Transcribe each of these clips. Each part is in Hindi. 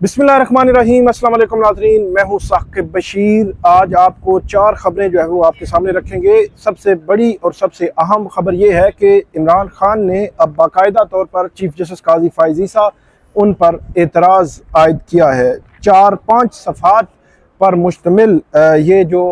बिस्मिल्लाहिर्रहमानिर्रहीम। अस्सलाम वालेकुम नाज़रीन, मैं हूँ साकिब बशीर। आज आपको 4 ख़बरें जो है वो आपके सामने रखेंगे। सबसे बड़ी और सबसे अहम ख़बर ये है कि इमरान खान ने अब बाकायदा तौर पर चीफ जस्टिस काजी फ़ाइज़ ईसा उन पर एतराज़ आयद किया है। 4-5 सफ़हात पर मुश्तमिल ये जो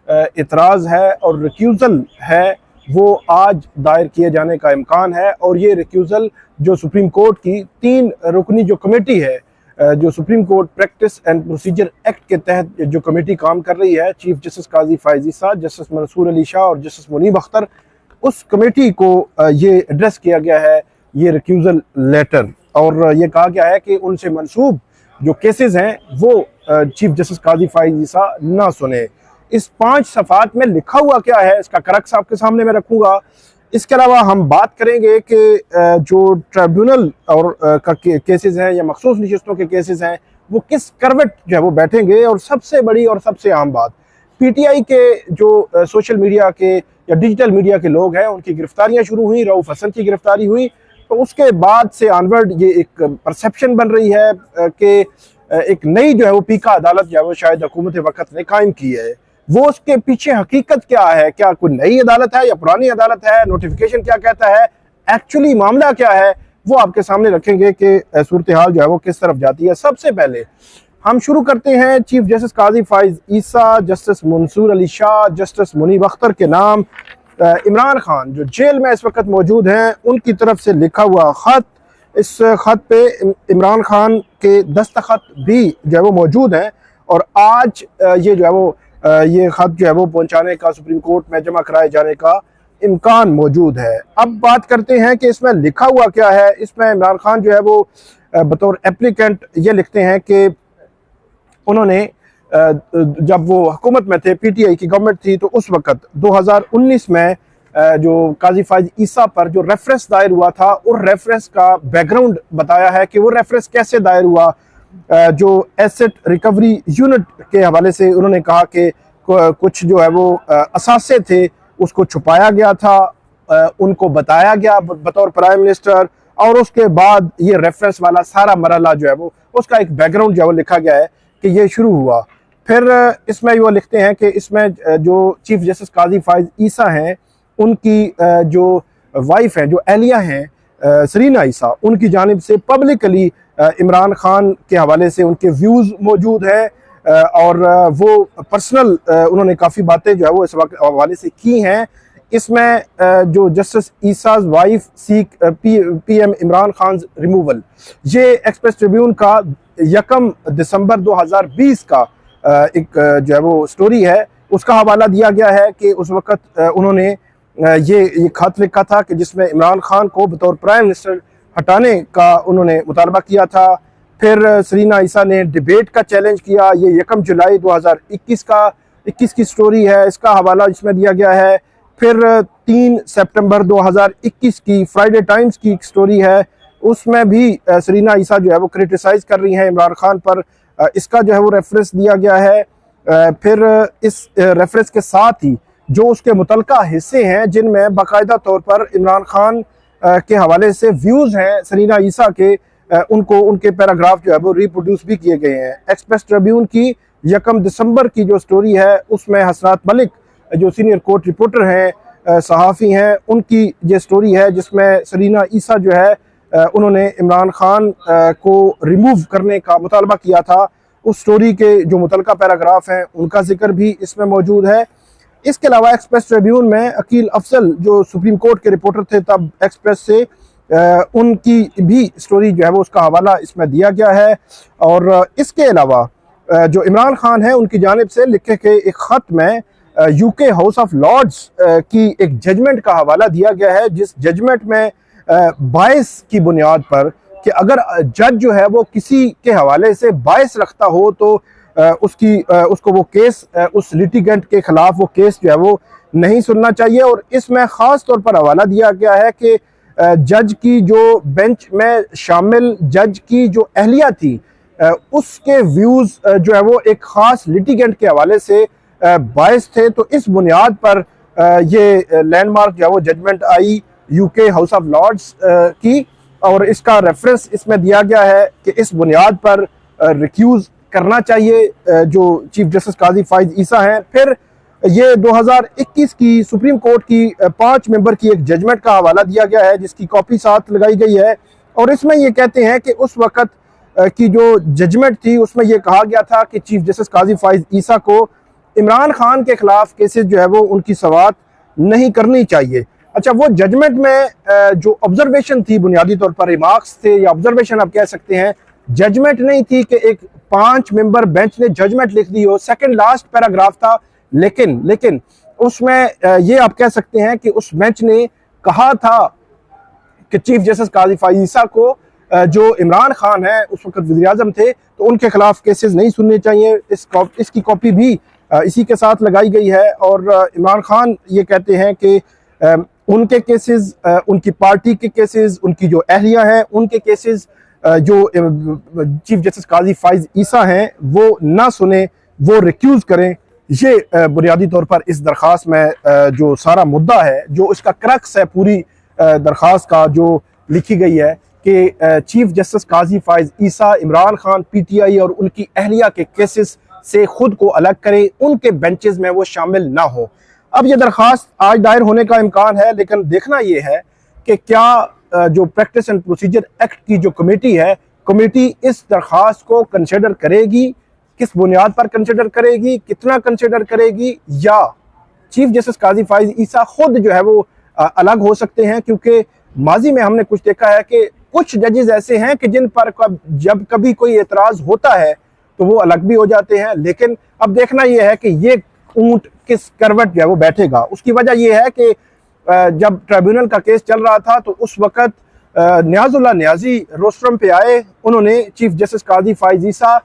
एतराज़ है और रिक्यूज़ल है वो आज दायर किए जाने का इम्कान है। और ये रिक्यूज़ल जो सुप्रीम कोर्ट की 3 रुकनी जो कमेटी है, जो supreme court practice and procedure act के तहत जो कमेटी काम कर रही है, चीफ जस्टिस काजी फ़ाइज़ ईसा, जस्टिस मंसूर अली शाह और जस्टिस मुनीब अख्तर, उस कमेटी को ये एड्रेस किया गया है ये रिक्यूज़ल लेटर। और ये कहा गया है कि उनसे मंसूब जो केसेस हैं वो चीफ जस्टिस काजी फ़ाइज़ ईसा ना सुने। इस 5 सफ़हात में लिखा हुआ क्या है, इसका करक्स आपके सामने मैं रखूँगा। इसके अलावा हम बात करेंगे कि जो ट्रिब्यूनल और का केसेस हैं या मखसूस नशिस्तों के केसेस हैं वो किस करवट जो है वो बैठेंगे। और सबसे बड़ी और सबसे अहम बात, पीटीआई के जो सोशल मीडिया के या डिजिटल मीडिया के लोग हैं उनकी गिरफ्तारियां शुरू हुई। रऊफ हसन की गिरफ्तारी हुई तो उसके बाद से ऑनवर्ड ये एक परसेप्शन बन रही है कि एक नई जो है वो पीका अदालत जो है वो शायद हुकूमत वक्त ने कायम की है। वो उसके पीछे हकीकत क्या है, क्या कोई नई अदालत है या पुरानी अदालत है, नोटिफिकेशन क्या कहता है, एक्चुअली मामला क्या है, वो आपके सामने रखेंगे कि सूरत हाल जो है वो किस तरफ जाती है। सबसे पहले हम शुरू करते हैं चीफ जस्टिस काजी फ़ाइज़ ईसा, जस्टिस मंसूर अली शाह, जस्टिस मुनीब अख्तर के नाम इमरान खान जो जेल में इस वक्त मौजूद हैं उनकी तरफ से लिखा हुआ ख़त। इस ख़त पे इमरान खान के दस्तखत भी जो है वो मौजूद हैं और आज ये जो है वो ये ख़त जो है वो पहुंचाने का, सुप्रीम कोर्ट में जमा कराए जाने का इम्कान मौजूद है। अब बात करते हैं कि इसमें लिखा हुआ क्या है। इसमें इमरान खान जो है वो बतौर एप्लीकेंट ये लिखते हैं कि उन्होंने जब वो हुकूमत में थे, पीटीआई की गवर्नमेंट थी, तो उस वक्त 2019 में जो काजी फ़ाइज़ ईसा पर जो रेफरेंस दायर हुआ था और रेफरेंस का बैकग्राउंड बताया है कि वो रेफरेंस कैसे दायर हुआ। जो एसेट रिकवरी यूनिट के हवाले से उन्होंने कहा कि कुछ जो है वो असासे थे उसको छुपाया गया था, उनको बताया गया बतौर प्राइम मिनिस्टर, और उसके बाद ये रेफरेंस वाला सारा मरहला जो है वो उसका एक बैकग्राउंड जो है वो लिखा गया है कि ये शुरू हुआ। फिर इसमें वो लिखते हैं कि इसमें जो चीफ जस्टिस काजी फ़ाइज़ ईसा हैं उनकी जो वाइफ हैं, जो अहलिया हैं सरीना ईसा, उनकी जानिब से पब्लिकली इमरान खान के हवाले से उनके व्यूज़ मौजूद हैं और वो पर्सनल उन्होंने काफ़ी बातें जो है वो इस हवाले से की हैं। इसमें जो justice Isa's wife seek PM Imran Khan removal, ये एक्सप्रेस ट्रिब्यून का 1 दिसंबर 2020 का एक जो है वो स्टोरी है, उसका हवाला दिया गया है कि उस वक्त उन्होंने ये खत लिखा था कि जिसमें इमरान खान को बतौर प्राइम मिनिस्टर हटाने का उन्होंने मुतालबा किया था। फिर सरीना ईसा ने डिबेट का चैलेंज किया। ये 1 जुलाई 2021 की स्टोरी है, इसका हवाला इसमें दिया गया है। फिर 3 सितंबर 2021 की फ्राइडे टाइम्स की एक स्टोरी है, उसमें भी सरीना ईसा जो है वो क्रिटिसाइज़ कर रही हैं इमरान खान पर, इसका जो है वो रेफरेंस दिया गया है। फिर इस रेफरेंस के साथ ही जो उसके मुतलका हिस्से हैं जिनमें बाकायदा तौर पर इमरान खान के हवाले से व्यूज़ हैं सरीना ईसा के, उनको उनके पैराग्राफ जो है वो रिप्रोड्यूस भी किए गए हैं। एक्सप्रेस ट्रिब्यून की 1 दिसंबर की जो स्टोरी है उसमें हसनात मलिक जो सीनियर कोर्ट रिपोर्टर हैं, सहाफ़ी हैं, उनकी ये स्टोरी है जिसमें सरीना ईसा जो है उन्होंने इमरान खान को रिमूव करने का मुतालबा किया था। उस स्टोरी के जो मुतलका पैराग्राफ हैं उनका जिक्र भी इसमें मौजूद है। इसके अलावा एक्सप्रेस ट्रिब्यून में अकील अफजल जो सुप्रीम कोर्ट के रिपोर्टर थे तब एक्सप्रेस से, उनकी भी स्टोरी जो है वो उसका हवाला इसमें दिया गया है। और इसके अलावा जो इमरान खान है उनकी जानिब से लिखे गए एक ख़त में यूके हाउस ऑफ लॉर्ड्स की एक जजमेंट का हवाला दिया गया है, जिस जजमेंट में बायस की बुनियाद पर कि अगर जज जो है वो किसी के हवाले से बायस रखता हो तो उसको वो केस, उस लिटिगेंट के खिलाफ वो केस जो है वो नहीं सुनना चाहिए। और इसमें ख़ास तौर पर हवाला दिया गया है कि जज की जो बेंच में शामिल जज की जो अहलिया थी उसके व्यूज़ जो है वो एक ख़ास लिटिगेंट के हवाले से बायस थे। तो इस बुनियाद पर ये लैंडमार्क जो है वो जजमेंट आई यूके हाउस ऑफ लॉर्ड्स की, और इसका रेफरेंस इसमें दिया गया है कि इस बुनियाद पर रिक्यूज करना चाहिए जो चीफ जस्टिस काजी फाइज ईसा हैं। फिर ये 2021 की सुप्रीम कोर्ट की 5 मेंबर की एक जजमेंट का हवाला दिया गया है जिसकी कॉपी साथ लगाई गई है, और इसमें ये कहते हैं कि उस वक्त की जो जजमेंट थी उसमें यह कहा गया था कि चीफ जस्टिस काजी फाइज ईसा को इमरान खान के खिलाफ केसेस जो है वो उनकी समाअत नहीं करनी चाहिए। अच्छा, वो जजमेंट में जो ऑब्जर्वेशन थी, बुनियादी तौर पर रिमार्क्स थे या ऑब्जर्वेशन आप कह सकते हैं, जजमेंट नहीं थी कि एक 5 मेंबर बेंच ने जजमेंट लिख दी हो, सेकंड लास्ट पैराग्राफ था। लेकिन उसमें ये आप कह सकते हैं कि उस बेंच ने कहा था कि चीफ जस्टिस काजी फाइज ईसा को जो इमरान खान है उस वक्त वज़ीर आज़म थे, तो उनके खिलाफ केसेस नहीं सुनने चाहिए। इसकी कॉपी भी इसी के साथ लगाई गई है। और इमरान खान ये कहते हैं कि उनके केसेस, उनकी पार्टी के केसेस, उनकी जो अहलिया हैं उनके केसेस जो चीफ जस्टिस काजी फाइज ईसा हैं वो ना सुने, वो रिक्यूज करें। ये बुनियादी तौर पर इस दरख्वास्त में जो सारा मुद्दा है, जो इसका क्रक्स है पूरी दरख्वास्त का, जो लिखी गई है कि चीफ जस्टिस काजी फाइज ईसा इमरान खान, पीटीआई और उनकी अहलिया के केसेस से खुद को अलग करें, उनके बेंचेस में वो शामिल ना हो। अब ये दरख्वास्त आज दायर होने का इम्कान है, लेकिन देखना ये है कि क्या जो प्रैक्टिस एंड प्रोसीजर एक्ट की जो कमेटी है, कमेटी इस दरख्वास्त को कंसिडर करेगी, किस बुनियाद पर कंसिडर करेगी, कितना कंसिडर करेगी, या चीफ जस्टिस काजी फाइज ईसा खुद जो है वो अलग हो सकते हैं। क्योंकि माजी में हमने कुछ देखा है कि कुछ जजेस ऐसे हैं कि जिन पर जब कभी कोई एतराज होता है तो वो अलग भी हो जाते हैं। लेकिन अब देखना यह है कि ये ऊंट किस करवट जो है वो बैठेगा। उसकी वजह यह है कि जब ट्रिब्यूनल का केस चल रहा था तो उस वक्त नियाजुल्लाह नियाजी रोस्ट्रम पे आए, उन्होंने चीफ जस्टिस काजी फाइज ईसा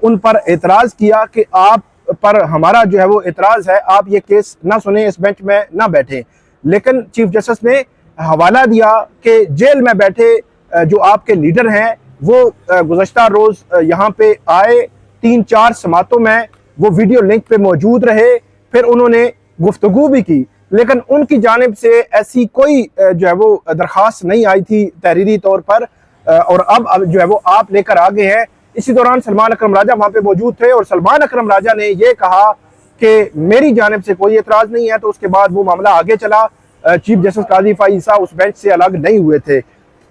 उन पर एतराज किया कि आप पर हमारा जो है वो एतराज है, आप ये केस ना सुने, इस बेंच में ना बैठे। लेकिन चीफ जस्टिस ने हवाला दिया कि जेल में बैठे जो आपके लीडर हैं वो गुज़श्ता रोज यहाँ पे आए, 3-4 समातों में वो वीडियो लिंक पे मौजूद रहे, फिर उन्होंने गुफ्तगू भी की, लेकिन उनकी जानिब से ऐसी कोई जो है वो दरख्वास्त नहीं आई थी तहरीरी तौर पर, और अब जो है वो आप लेकर आ गए हैं। इसी दौरान सलमान अकरम राजा वहाँ पे मौजूद थे और सलमान अकरम राजा ने ये कहा कि मेरी जानिब से कोई एतराज़ नहीं है। तो उसके बाद वो मामला आगे चला, चीफ जस्टिस काजी फाइज ईसा उस बेंच से अलग नहीं हुए थे।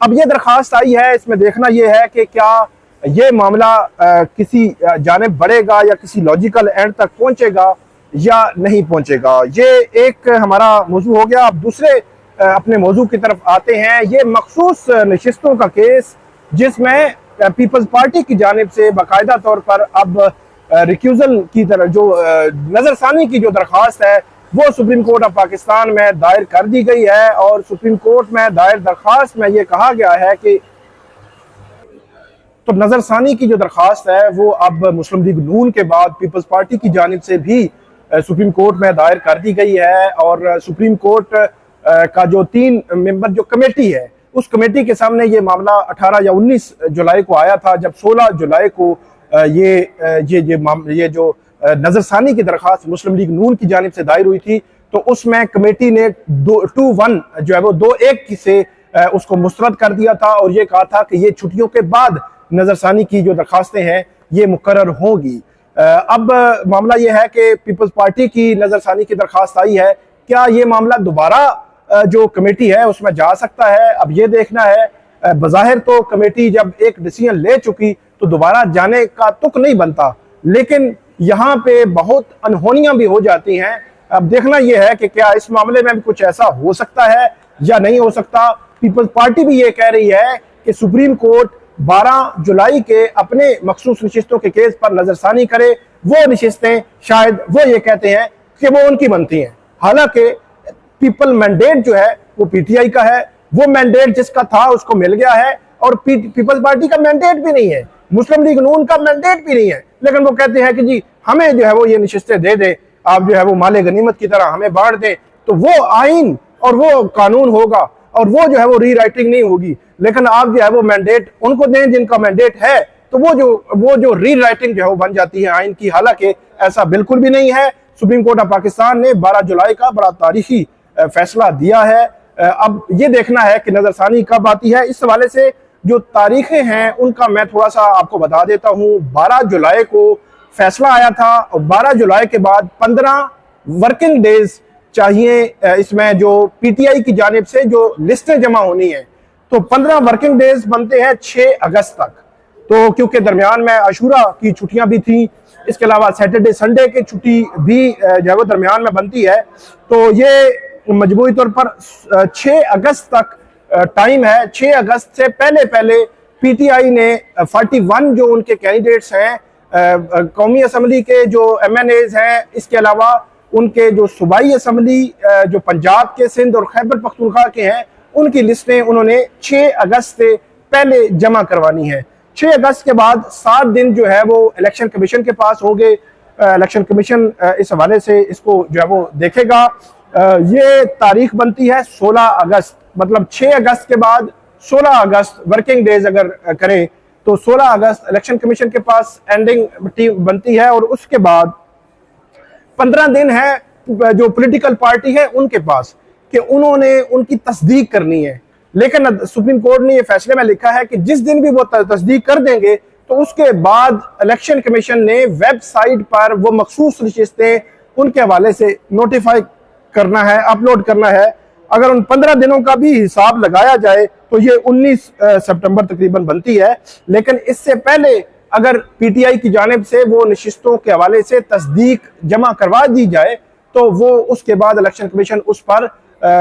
अब ये दरख्वास्त आई है, इसमें देखना यह है कि क्या ये मामला किसी जानिब बढ़ेगा या किसी लॉजिकल एंड तक पहुंचेगा या नहीं पहुंचेगा। ये एक हमारा मौजू हो गया। अब दूसरे अपने मौजू की तरफ आते हैं। ये मखसूस नशिस्तों का केस जिसमें पीपल्स पार्टी की जानिब से बाकायदा तौर पर अब रिक्यूजल की तरह जो नजरसानी की जो दरख्वास्त है वो सुप्रीम कोर्ट ऑफ पाकिस्तान में दायर कर दी गई है। और सुप्रीम कोर्ट में दायर दरख्वास्त में ये कहा गया है कि तो नजरसानी की जो दरख्वास्त है वो अब मुस्लिम लीग नून के बाद पीपल्स पार्टी की जानिब से भी सुप्रीम कोर्ट में दायर कर दी गई है। और सुप्रीम कोर्ट का जो 3 मेंबर जो कमेटी है, उस कमेटी के सामने ये मामला 18 या 19 जुलाई को आया था, जब 16 जुलाई को ये जो नजरसानी की दरख्वास्त मुस्लिम लीग नून की जानिब से दायर हुई थी, तो उसमें कमेटी ने 2-1 जो है वो 2-1 से उसको मुस्तरद कर दिया था और ये कहा था कि ये छुट्टियों के बाद नजरसानी की जो दरख्वास्तें हैं ये मुकर्रर होगी। अब मामला ये है कि पीपल्स पार्टी की नजरसानी की दरख्वास्त आई है, क्या ये मामला दोबारा जो कमेटी है उसमें जा सकता है? अब ये देखना है। बज़ाहिर तो कमेटी जब एक डिसीजन ले चुकी तो दोबारा जाने का तुक नहीं बनता, लेकिन यहाँ पे बहुत अनहोनियां भी हो जाती हैं। अब देखना यह है कि क्या इस मामले में भी कुछ ऐसा हो सकता है या नहीं हो सकता। पीपल्स पार्टी भी ये कह रही है कि सुप्रीम कोर्ट 12 जुलाई के अपने मखसूस नशिस्तों के केस पर नजरसानी करे। वो नशिस्तें शायद वो ये कहते हैं कि वो उनकी बनती हैं, हालांकि पीपल मैंडेट जो है वो पीटीआई का है। वो मैंडेट जिसका था उसको मिल गया है और पीपल्स पार्टी का मैंडेट भी नहीं है, मुस्लिम लीग नून का मैंडेट भी नहीं है, लेकिन वो कहते हैं कि जी हमें जो है वो ये नशिस्तें दे दे, आप जो है वो माले गनीमत की तरह हमें बांट दें, तो वो आइन और वो कानून होगा और वो जो है वो रीराइटिंग नहीं होगी। लेकिन आप जो है वो मैंडेट उनको दें जिनका मैंडेट है, तो वो जो रीराइटिंग जो है वो बन जाती है आइन की, हालांकि ऐसा बिल्कुल भी नहीं है। सुप्रीम कोर्ट ऑफ पाकिस्तान ने 12 जुलाई का बड़ा तारीखी फैसला दिया है। अब ये देखना है कि नजरसानी कब आती है। इस हवाले से जो तारीखें हैं उनका मैं थोड़ा सा आपको बता देता हूँ। 12 जुलाई को फैसला आया था और 12 जुलाई के बाद 15 वर्किंग डेज चाहिए इसमें जो पीटीआई की जानिब से जो लिस्टें जमा होनी है, तो 15 वर्किंग डेज बनते हैं 6 अगस्त तक। तो क्योंकि दरमियान में आशूरा की छुट्टियां भी थी, इसके अलावा सैटरडे संडे की छुट्टी भी जो है वो दरमियान में बनती है, तो ये मजबूरी तौर पर 6 अगस्त तक टाइम है। 6 अगस्त से पहले पहले पीटीआई ने 41 जो उनके कैंडिडेट्स हैं, कौमी असम्बली के जो एमएनएज हैं, इसके अलावा उनके जो सूबाई असम्बली जो पंजाब के, सिंध और खैबर पख्तूनख्वा के हैं, उनकी लिस्टें उन्होंने 6 अगस्त से पहले जमा करवानी है। 6 अगस्त के बाद 7 दिन जो है वो इलेक्शन कमीशन के पास होंगे। इलेक्शन कमीशन इस हवाले से इसको जो है वो देखेगा। ये तारीख बनती है 16 अगस्त, मतलब 6 अगस्त के बाद 16 अगस्त वर्किंग डेज अगर करें तो 16 अगस्त इलेक्शन कमीशन के पास एंडिंग बनती है, और उसके बाद 15 दिन है जो पॉलिटिकल पार्टी है उनके पास कि उन्होंने उनकी तस्दीक करनी है। लेकिन सुप्रीम कोर्ट ने ये फैसले में लिखा है कि जिस दिन भी वो तस्दीक कर देंगे तो उसके बाद इलेक्शन कमीशन ने वेबसाइट पर वो मखसूस नशिस्तें उनके हवाले से नोटिफाई करना है, अपलोड करना है। अगर उन 15 दिनों का भी हिसाब लगाया जाए तो ये 19 सितंबर तकरीबन बनती है। लेकिन इससे पहले अगर पीटीआई की जानिब से वो नशिस्तों के हवाले से तस्दीक जमा करवा दी जाए तो वो उसके बाद इलेक्शन कमीशन उस पर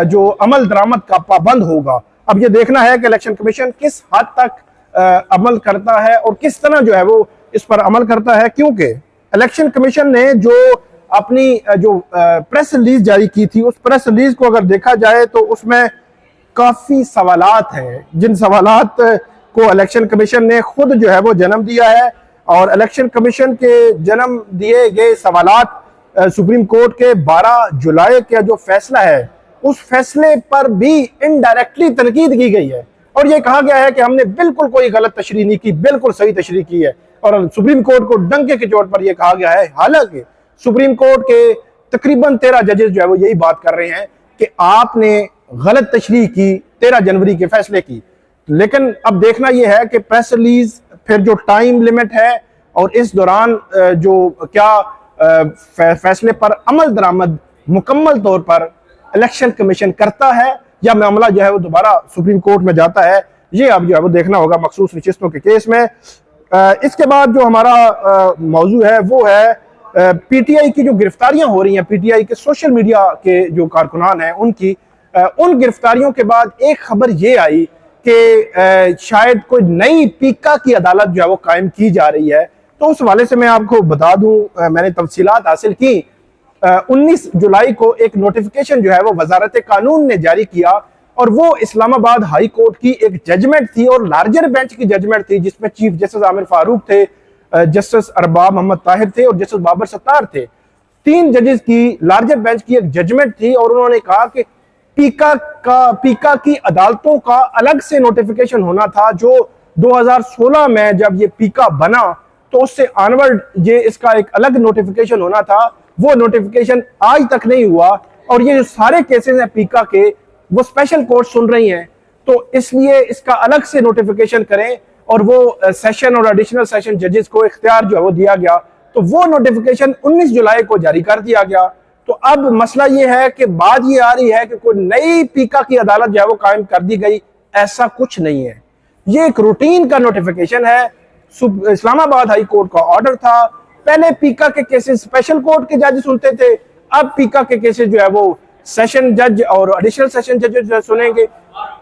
जो अमल दरामद का पाबंद होगा। अब ये देखना है कि इलेक्शन कमीशन किस हद तक अमल करता है और किस तरह जो है वो इस पर अमल करता है, क्योंकि इलेक्शन कमीशन ने जो अपनी जो प्रेस रिलीज जारी की थी, उस प्रेस रिलीज को अगर देखा जाए तो उसमें काफी सवालात हैं, जिन सवालात को इलेक्शन कमीशन ने खुद जो है वो जन्म दिया है। और इलेक्शन कमीशन के जन्म दिए गए सवालात सुप्रीम कोर्ट के 12 जुलाई का जो फैसला है उस फैसले पर भी इनडायरेक्टली तनकीद की गई है, और ये कहा गया है कि हमने बिल्कुल कोई गलत तशरीह नहीं की, बिल्कुल सही तशरीह की है। और सुप्रीम कोर्ट को डंके के चोट पर यह कहा गया है, हालांकि सुप्रीम कोर्ट के तकरीबन 13 जजेस जो है वो यही बात कर रहे हैं कि आपने गलत तशरीह की 13 जनवरी के फैसले की। लेकिन अब देखना यह है कि प्रेस रिलीज, फिर जो टाइम लिमिट है, और इस दौरान जो क्या फैसले पर अमल दरामद मुकम्मल तौर पर इलेक्शन कमीशन करता है या मामला जो है वो दोबारा सुप्रीम कोर्ट में जाता है, ये अब जो है वो देखना होगा मखसूस नशिस्तों के केस में। इसके बाद जो हमारा मौजू है वो है पीटीआई की जो गिरफ्तारियां हो रही हैं, पीटीआई के सोशल मीडिया के जो कारकुनान हैं उनकी, उन गिरफ्तारियों के बाद एक खबर ये आई कि शायद कोई नई पीका की अदालत जो है वो कायम की जा रही है। तो उस हवाले से मैं आपको बता दूं, मैंने तफसीलात हासिल की। 19 जुलाई को एक नोटिफिकेशन जो है वो वजारत कानून ने जारी किया, और वो इस्लामाबाद हाई कोर्ट की एक जजमेंट थी और लार्जर बेंच की जजमेंट थी, जिसमें चीफ जस्टिस आमिर फारूक थे, जस्टिस अरबाब मोहम्मद ताहिर थे और जस्टिस बाबर सत्तार थे। 3 जजेस की लार्जर बेंच की एक जजमेंट थी, और उन्होंने कहा कि पीका की अदालतों का अलग से नोटिफिकेशन होना था। जो 2016 में जब ये पीका बना तो उससे ऑनवर्ड ये इसका एक अलग नोटिफिकेशन होना था, वो नोटिफिकेशन आज तक नहीं हुआ। और ये जो सारे केसेस हैं पीका के, वो स्पेशल कोर्ट सुन रही हैं, तो इसलिए इसका अलग से नोटिफिकेशन करें, और वो सेशन और एडिशनल सेशन जजेस को इख्तियार जो है वो दिया गया। तो वो नोटिफिकेशन 19 जुलाई को जारी कर दिया गया। तो अब मसला ये है कि बात ये आ रही है कि कोई नई पीका की अदालत जो है वो कायम कर दी गई, ऐसा कुछ नहीं है। ये एक रूटीन का नोटिफिकेशन है। इस्लामाबाद हाई कोर्ट का ऑर्डर था, पहले पीका के केसेस स्पेशल कोर्ट के जज सुनते थे, अब पीका के केसेस जो है वो सेशन जज और एडिशनल सेशन जज सुनेंगे।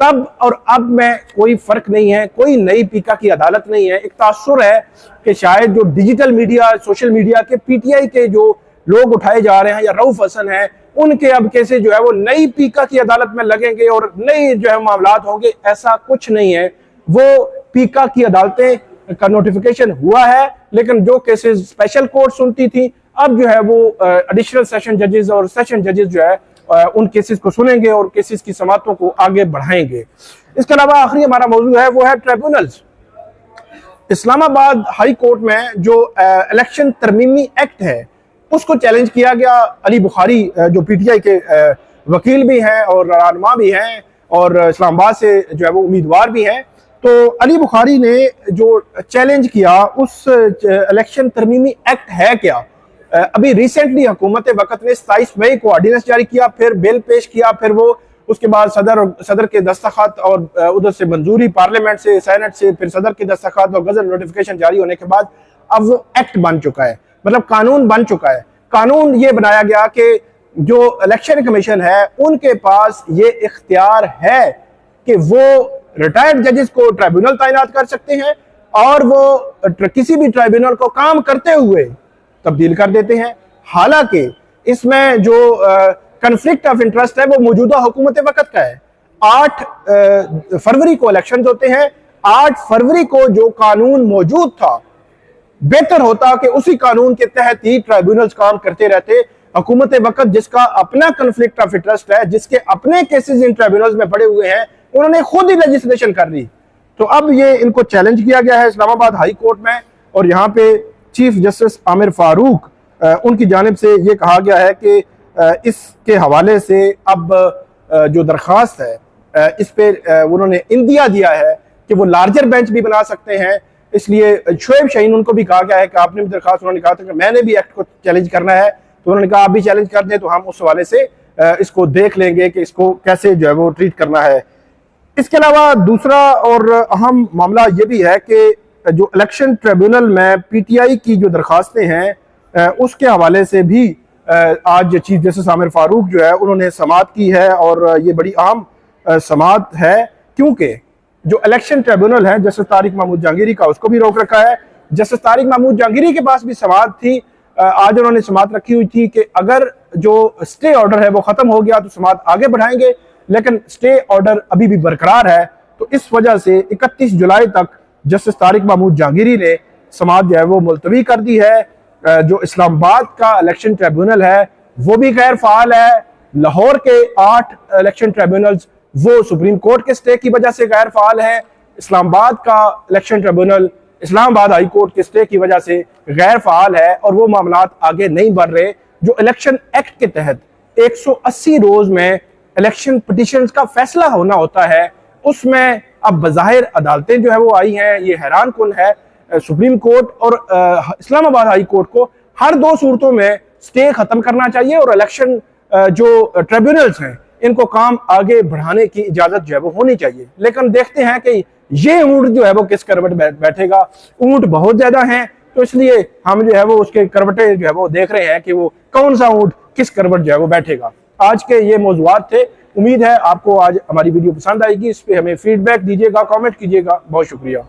तब और अब में कोई फर्क नहीं है, कोई नई पीका की अदालत नहीं है। एक तासुर है कि शायद जो डिजिटल मीडिया, सोशल मीडिया के पीटीआई के जो लोग उठाए जा रहे हैं या रऊफ हसन है, उनके अब केसेस जो है वो नई पीका की अदालत में लगेंगे और नई जो है मामलात होंगे, ऐसा कुछ नहीं है। वो पीका की अदालतें का नोटिफिकेशन हुआ है, लेकिन जो केसेस स्पेशल कोर्ट सुनती थी, अब जो है वो एडिशनल सेशन जजेस और सेशन जजेस जो है उन केसेस को सुनेंगे और केसेस की समातों को आगे बढ़ाएंगे। इसके अलावा आखिरी हमारा मौजूद है वो है ट्रिब्यूनल्स। इस्लामाबाद हाई कोर्ट में जो इलेक्शन तरमीमी एक्ट है उसको चैलेंज किया गया। अली बुखारी जो पीटीआई के वकील भी हैं और रहनुमा भी हैं और इस्लामाबाद से जो है वो उम्मीदवार भी हैं, तो अली बुखारी ने जो चैलेंज किया उस इलेक्शन तरमीमी एक्ट है क्या? अभी रिसेंटली हुकूमत वक्त ने 27 मई को ऑर्डिनेंस जारी किया, फिर बिल पेश किया, फिर वो उसके बाद सदर के दस्तखत और उधर से मंजूरी पार्लियामेंट से, सेनेट से, फिर सदर के दस्तखत और गजट नोटिफिकेशन जारी होने के बाद अब वो एक्ट बन चुका है, मतलब कानून बन चुका है। कानून ये बनाया गया कि जो इलेक्शन कमीशन है उनके पास ये इख्तियार है कि वो रिटायर्ड जजेस को ट्राइब्यूनल तैनात कर सकते हैं और वो किसी भी ट्राइब्यूनल को काम करते हुए तब्दील कर देते हैं। हालांकि इसमें जो कन्फ्लिक्ट ऑफ इंटरेस्ट है वो मौजूदा हुकूमत वक्त का है। 8 फरवरी को इलेक्शन होते हैं। 8 फरवरी को जो कानून मौजूद था, बेहतर होता कि उसी कानून के तहत ही ट्राइब्यूनल्स काम करते रहते। हुकूमत वक्त जिसका अपना कन्फ्लिक्ट ऑफ इंटरेस्ट है, जिसके अपने केसेस इन ट्राइब्यूनल्स में पड़े हुए हैं, उन्होंने खुद ही लेजिस्लेशन कर दी। तो अब ये इनको चैलेंज किया गया है इस्लामाबाद हाई कोर्ट में, और यहाँ पे चीफ जस्टिस आमिर फारूक उनकी जानिब से ये कहा गया है कि इसके हवाले से अब जो दरख्वास्त है इस पे उन्होंने इंदिया दिया है कि वो लार्जर बेंच भी बना सकते हैं। इसलिए शोएब शाहीन उनको भी कहा गया है कि आपने भी दरख्वास्त, उन्होंने कहा था कि मैंने भी एक्ट को चैलेंज करना है, तो उन्होंने कहा आप भी चैलेंज कर दें तो हम उस हवाले से इसको देख लेंगे कि इसको कैसे जो है वो ट्रीट करना है। इसके अलावा दूसरा और अहम मामला ये भी है कि जो इलेक्शन ट्रिब्यूनल में पीटीआई की जो दरखास्तें हैं उसके हवाले से भी आज चीफ जस्टिस आमिर फारूक जो है उन्होंने समाअत की है, और ये बड़ी अहम समाअत है क्योंकि जो इलेक्शन ट्रिब्यूनल है जस्टिस तारिक महमूद जहांगीरी का, उसको भी रोक रखा है। जस्टिस तारिक महमूद जहांगीरी के पास भी समाअत थी, आज उन्होंने समाअत रखी हुई थी कि अगर जो स्टे ऑर्डर है वो खत्म हो गया तो समाअत आगे बढ़ाएंगे, लेकिन स्टे ऑर्डर अभी भी बरकरार है। तो इस वजह से 31 जुलाई तक जस्टिस तारिक महमूद जहांगीरी ने समाअत जो है वो मुलतवी कर दी है। जो इस्लामाबाद का इलेक्शन ट्रिब्यूनल है वो भी गैर फाल है। लाहौर के 8 इलेक्शन ट्रिब्यूनल्स वो सुप्रीम कोर्ट के स्टे की वजह से गैर फाल है। इस्लामाबाद का election tribunal Islamabad high court के स्टे की वजह से गैर फाल है, और वो मामलात आगे नहीं बढ़ रहे। जो इलेक्शन एक्ट के तहत 180 रोज में इलेक्शन पिटिशंस का फैसला होना होता है, उसमें अब बज़ाहिर अदालतें जो है वो आई हैं। ये हैरान कुन है। सुप्रीम कोर्ट और इस्लामाबाद हाई कोर्ट को हर 2 सूरतों में स्टे खत्म करना चाहिए, और इलेक्शन जो ट्रिब्यूनल्स हैं इनको काम आगे बढ़ाने की इजाजत जो है वो होनी चाहिए। लेकिन देखते हैं कि ये ऊंट जो है वो किस करवट बैठेगा। ऊंट बहुत ज्यादा हैं, तो इसलिए हम जो है वो उसके करवटें जो है वो देख रहे हैं कि वो कौन सा ऊंट किस करवट जो है वो बैठेगा। आज के ये मौजूआत थे। उम्मीद है आपको आज हमारी वीडियो पसंद आएगी। इस पे हमें फीडबैक दीजिएगा, कमेंट कीजिएगा। बहुत शुक्रिया।